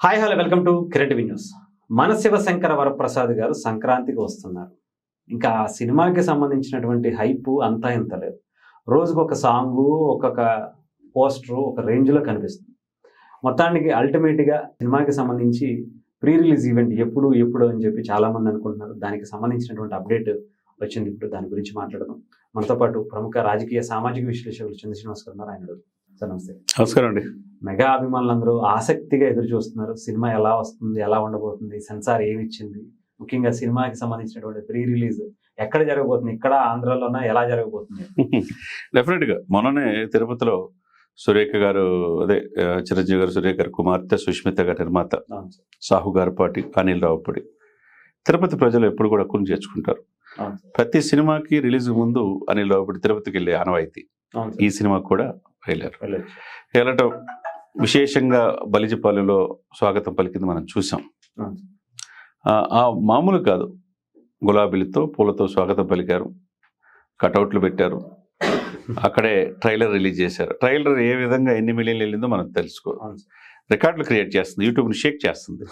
Hi hello welcome to Kiran TV news. మన శివశంకర వరప్రసాద్ గారు సంక్రాంతికి వస్తున్నారు. ఇంకా ఆ సినిమాకి సంబంధించినటువంటి హైప్ అంతా ఇంత లేదు. రోజుకు ఒక సాంగు, ఒక్కొక్క పోస్టరు ఒక రేంజ్లో కనిపిస్తుంది. మొత్తానికి అల్టిమేట్గా సినిమాకి సంబంధించి ప్రీ రిలీజ్ ఈవెంట్ ఎప్పుడు అని చెప్పి చాలామంది అనుకుంటున్నారు. దానికి సంబంధించినటువంటి అప్డేట్ వచ్చింది. ఇప్పుడు దాని గురించి మాట్లాడదాం. మనతో పాటు ప్రముఖ రాజకీయ సామాజిక విశ్లేషకులు చంద్ర శ్రీనివాస్ గారు ఉన్నారు. ఆయన సార్ నమస్తే. నమస్కారం అండి. మెగా అభిమానులందరూ ఆసక్తిగా ఎదురు చూస్తున్నారు. సినిమా ఎలా వస్తుంది, ఎలా ఉండబోతుంది, సెన్సార్ ఏమి ఇచ్చింది, ముఖ్యంగా సినిమాకి సంబంధించినటువంటి ప్రీ రిలీజ్ ఎక్కడ జరగబోతుంది, ఇక్కడ ఆంధ్రాలోనా ఎలా జరగబోతుంది? డెఫినెట్గా మొన్ననే తిరుపతిలో సురేఖ గారు, అదే చిరంజీవి గారు, సురేఖ గారు కుమార్తె సుష్మిత గారి నిర్మాత సాహు గారి పాటి అనిల్ రావుపూడి, తిరుపతి ప్రజలు ఎప్పుడు కూడా కుని చేర్చుకుంటారు. ప్రతి సినిమాకి రిలీజ్ ముందు అనిల్ రావుపూడి తిరుపతికి వెళ్ళే ఆనవాయితీ. ఈ సినిమాకి కూడా వెళ్ళటం విశేషంగా బలిజపాలెంలో స్వాగతం పలికింది మనం చూసాం. ఆ మామూలు కాదు, గులాబీలతో పూలతో స్వాగతం పలికారు, కటౌట్లు పెట్టారు, అక్కడే ట్రైలర్ రిలీజ్ చేశారు. ట్రైలర్ ఏ విధంగా ఎన్ని మిలియన్లు వెళ్ళిందో మనం తెలుసుకో, రికార్డులు క్రియేట్ చేస్తుంది, యూట్యూబ్ని షేక్ చేస్తుంది.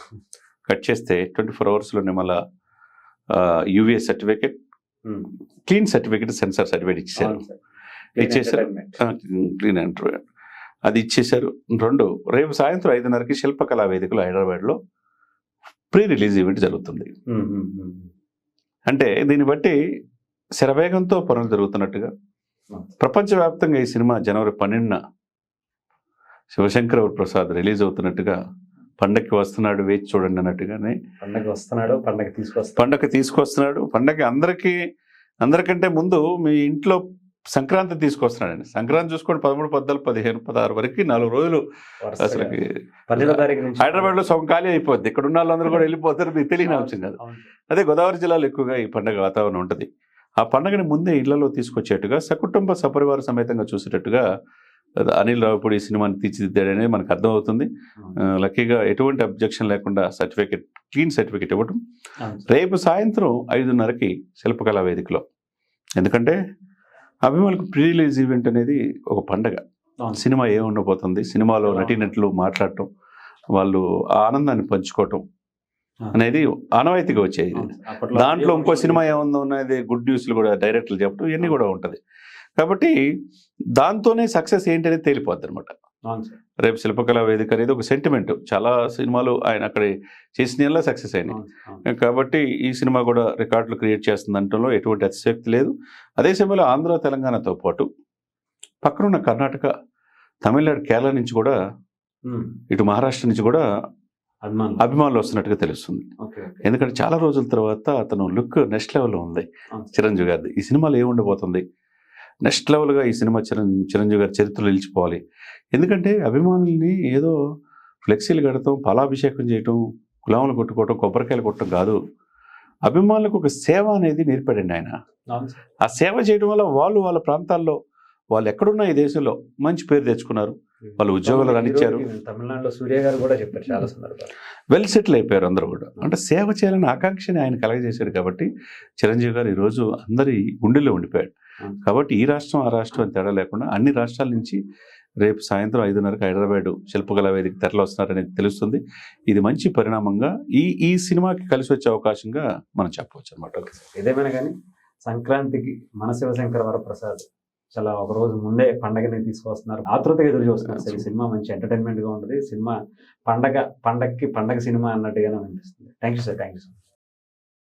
కట్ చేస్తే 24 అవర్స్లోనే మళ్ళా UA certificate, clean certificate, censor certificate ఇచ్చేసారు. క్లీన్ అంటారు, అది ఇచ్చేశారు. రేపు సాయంత్రం 5:30కి శిల్పకళా వేదికలో హైదరాబాద్లో ప్రీ రిలీజ్ ఈవెంట్ జరుగుతుంది. అంటే దీన్ని బట్టి శరవేగంతో పనులు జరుగుతున్నట్టుగా, ప్రపంచవ్యాప్తంగా ఈ సినిమా జనవరి 12న శివశంకర ప్రసాద్ రిలీజ్ అవుతున్నట్టుగా, పండగకి వస్తున్నాడు వేచి చూడండి అన్నట్టుగానే పండగ తీసుకొస్తున్నాడు. పండగ అందరికంటే ముందు మీ ఇంట్లో సంక్రాంతి తీసుకొస్తున్నాడండి. సంక్రాంతి చూసుకోండి, 13, 14, 15, 16 వరకు 4 రోజులు అసలుకి హైదరాబాద్లో సగం ఖాళీ అయిపోద్ది. ఇక్కడ ఉన్న వాళ్ళందరూ కూడా వెళ్ళిపోతారు, మీకు తెలియని అంశం కాదు. అదే గోదావరి జిల్లాలో ఎక్కువగా ఈ పండగ వాతావరణం ఉంటుంది. ఆ పండుగని ముందే ఇళ్లలో తీసుకొచ్చేట్టుగా, సకుటుంబ సపరివార సమేతంగా చూసేటట్టుగా అనిల్ రావుపూడి సినిమాని తీర్చిదిద్దాడనే మనకు అర్థమవుతుంది. లక్కీగా ఎటువంటి అబ్జెక్షన్ లేకుండా క్లీన్ సర్టిఫికెట్ ఇవ్వటం రేపు సాయంత్రం 5:30కి శిల్పకళా వేదికలో. ఎందుకంటే అభిమానులకు ప్రీ రిలీజ్ ఈవెంట్ అనేది ఒక పండగ. సినిమా ఏముండబోతుంది, సినిమాలో నటీనటులు మాట్లాడటం, వాళ్ళు ఆ ఆనందాన్ని పంచుకోవటం అనేది ఆనవాయితీగా వచ్చేది. దాంట్లో ఇంకో సినిమా ఏముందో అనేది గుడ్ న్యూస్లు కూడా డైరెక్టర్లు చెప్పడం ఇవన్నీ కూడా ఉంటుంది. కాబట్టి దాంతోనే సక్సెస్ ఏంటి అనేది తేలిపోద్ది అనమాట. రేపు శిల్పకళా వేదిక అనేది ఒక సెంటిమెంట్. చాలా సినిమాలు ఆయన అక్కడ చేసిన సక్సెస్ అయినాయి. కాబట్టి ఈ సినిమా కూడా రికార్డులు క్రియేట్ చేస్తుంది అనడంలో ఎటువంటి అతిశక్తి లేదు. అదే సమయంలో ఆంధ్ర, తెలంగాణతో పాటు పక్కనున్న కర్ణాటక, తమిళనాడు, కేరళ నుంచి కూడా, ఇటు మహారాష్ట్ర నుంచి కూడా అభిమానులు వస్తున్నట్టుగా తెలుస్తుంది. ఎందుకంటే చాలా రోజుల తర్వాత అతను లుక్ నెక్స్ట్ లెవెల్లో ఉంది చిరంజీవి గారిది. ఈ సినిమాలో ఏముండబోతుంది, నెక్స్ట్ లెవెల్గా ఈ సినిమా చిరంజీవి గారి చరిత్రలో నిలిచిపోవాలి. ఎందుకంటే అభిమానుల్ని ఏదో ఫ్లెక్సీలు కడతాం, పాలాభిషేకం చేయటం, గులాములు కొట్టుకోవటం, కొబ్బరికాయలు కొట్టడం కాదు. అభిమానులకు ఒక సేవ అనేది నేర్పాడండి ఆయన. ఆ సేవ చేయడం వల్ల వాళ్ళ ప్రాంతాల్లో, వాళ్ళు ఎక్కడున్నా ఈ దేశంలో మంచి పేరు తెచ్చుకున్నారు, వాళ్ళు ఉద్యోగాలు రానిచ్చారు. తమిళనాడులో సూర్య గారు కూడా చెప్పారు చాలా సందర్భాలు. వెల్ సెటిల్ అయిపోయారు అందరూ కూడా. అంటే సేవ చేయాలని ఆకాంక్షని ఆయన కలగజేశారు. కాబట్టి చిరంజీవి గారు ఈరోజు అందరి గుండెల్లో ఉండిపోయాడు. కాబట్టి ఈ రాష్ట్రం ఆ రాష్ట్రం అని తేడా లేకుండా అన్ని రాష్ట్రాల నుంచి రేపు సాయంత్రం 5:30కి హైదరాబాద్ శిల్పకళా వేదిక తరలి వస్తున్నారనేది తెలుస్తుంది. ఇది మంచి పరిణామంగా ఈ సినిమాకి కలిసి వచ్చే అవకాశంగా మనం చెప్పవచ్చు అనమాట. ఏదేమైనా కానీ సంక్రాంతికి మన శివశంకర వరప్రసాద్ చాలా ఒక రోజు ముందే పండగని తీసుకొస్తున్నారు. ఆతృతగా ఎదురు చూస్తున్నారు. ఈ సినిమా మంచి ఎంటర్టైన్మెంట్గా ఉంటుంది. సినిమా పండగ సినిమా అన్నట్టుగానే అనిపిస్తుంది. Thank you sir.